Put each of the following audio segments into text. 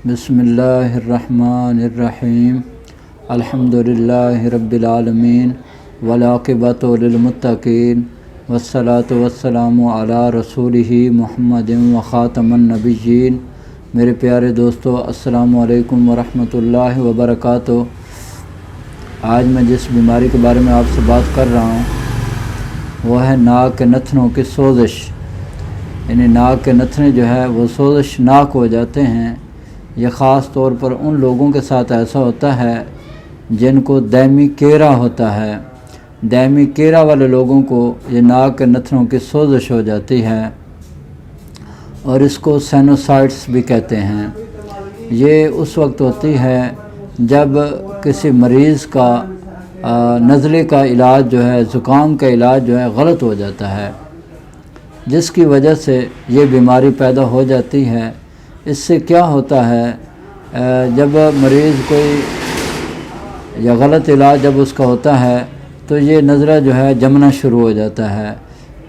بسم اللہ الرحمن الرحیم الحمدللہ رب العالمین والعاقبۃ للمتقین والصلاۃ والسلام علی رسولہ محمد وخاتم النبیین۔ میرے پیارے دوستو، السلام علیکم ورحمۃ اللہ وبرکاتہ۔ آج میں جس بیماری کے بارے میں آپ سے بات کر رہا ہوں وہ ہے ناک کے نتنوں کی سوزش۔ یعنی ناک کے نتنے جو ہے وہ سوزش ناک ہو جاتے ہیں۔ یہ خاص طور پر ان لوگوں کے ساتھ ایسا ہوتا ہے جن کو دائمی کیرا ہوتا ہے۔ دائمی کیرا والے لوگوں کو یہ ناک کے نتنوں کی سوزش ہو جاتی ہے اور اس کو سائنوسائٹس بھی کہتے ہیں۔ یہ اس وقت ہوتی ہے جب کسی مریض کا نزلے کا علاج جو ہے، زکام کا علاج جو ہے غلط ہو جاتا ہے، جس کی وجہ سے یہ بیماری پیدا ہو جاتی ہے۔ اس سے کیا ہوتا ہے، جب مریض کوئی یا غلط علاج جب اس کا ہوتا ہے تو یہ نزلہ جو ہے جمنا شروع ہو جاتا ہے۔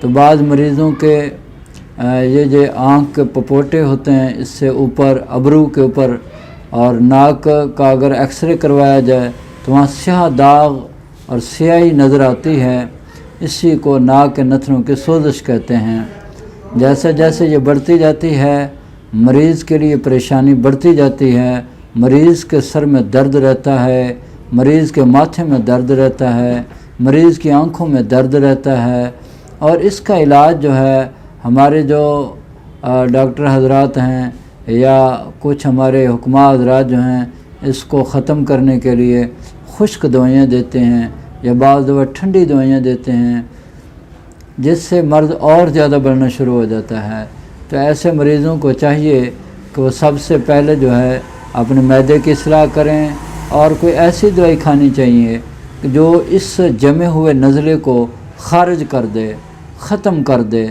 تو بعض مریضوں کے یہ جو آنکھ کے پپوٹے ہوتے ہیں، اس سے اوپر ابرو کے اوپر اور ناک کا اگر ایکس رے کروایا جائے تو وہاں سیاہ داغ اور سیاہی نظر آتی ہے۔ اسی کو ناک کے نتنوں کی سوزش کہتے ہیں۔ جیسے جیسے یہ بڑھتی جاتی ہے، مریض کے لیے پریشانی بڑھتی جاتی ہے۔ مریض کے سر میں درد رہتا ہے، مریض کے ماتھے میں درد رہتا ہے، مریض کی آنکھوں میں درد رہتا ہے، اور اس کا علاج جو ہے ہمارے جو ڈاکٹر حضرات ہیں یا کچھ ہمارے حکماء حضرات جو ہیں، اس کو ختم کرنے کے لیے خشک دوائیاں دیتے ہیں یا بعض دفعہ ٹھنڈی دوائیاں دیتے ہیں، جس سے مرض اور زیادہ بڑھنا شروع ہو جاتا ہے۔ تو ایسے مریضوں کو چاہیے کہ وہ سب سے پہلے جو ہے اپنے معدے کی اصلاح کریں اور کوئی ایسی دوائی کھانی چاہیے جو اس جمے ہوئے نزلے کو خارج کر دے، ختم کر دے،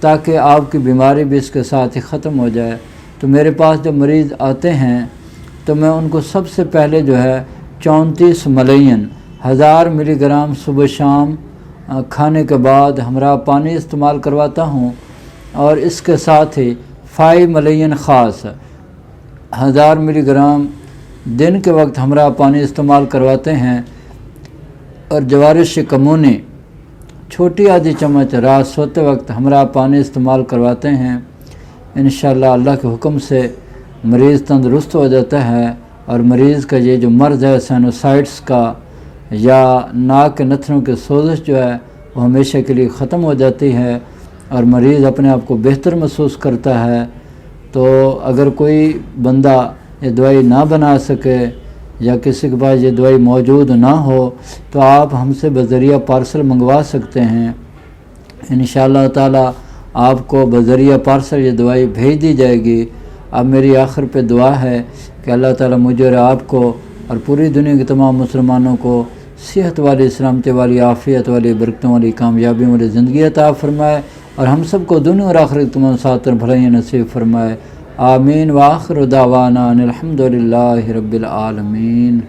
تاکہ آپ کی بیماری بھی اس کے ساتھ ہی ختم ہو جائے۔ تو میرے پاس جب مریض آتے ہیں تو میں ان کو سب سے پہلے جو ہے 34 ملین 1000 ملی گرام صبح شام کھانے کے بعد ہمراہ پانی استعمال کرواتا ہوں، اور اس کے ساتھ ہی 5 ملین خاص 1000 ملی گرام دن کے وقت ہمراہ پانی استعمال کرواتے ہیں، اور جوارش کمونی چھوٹی آدھی چمچ رات سوتے وقت ہمراہ پانی استعمال کرواتے ہیں۔ انشاءاللہ اللہ کے حکم سے مریض تندرست ہو جاتا ہے، اور مریض کا یہ جو مرض ہے سائنوسائٹس کا یا ناک کے نتنوں کی سوزش جو ہے وہ ہمیشہ کے لیے ختم ہو جاتی ہے، اور مریض اپنے آپ کو بہتر محسوس کرتا ہے۔ تو اگر کوئی بندہ یہ دوائی نہ بنا سکے یا کسی کے پاس یہ دوائی موجود نہ ہو تو آپ ہم سے بذریعہ پارسل منگوا سکتے ہیں۔ انشاءاللہ تعالی آپ کو بذریعہ پارسل یہ دوائی بھیج دی جائے گی۔ اب میری آخر پہ دعا ہے کہ اللہ تعالی مجھے اور آپ کو اور پوری دنیا کے تمام مسلمانوں کو صحت والی، سلامتی والی، عافیت والی، برکتوں والی، کامیابیوں والی زندگی عطا فرمائے، اور ہم سب کو دنیا اور آخرت تمام ساتھ بھلائیاں نصیب فرمائے۔ آمین۔ وآخر دعوانا ان الحمدللہ رب العالمین۔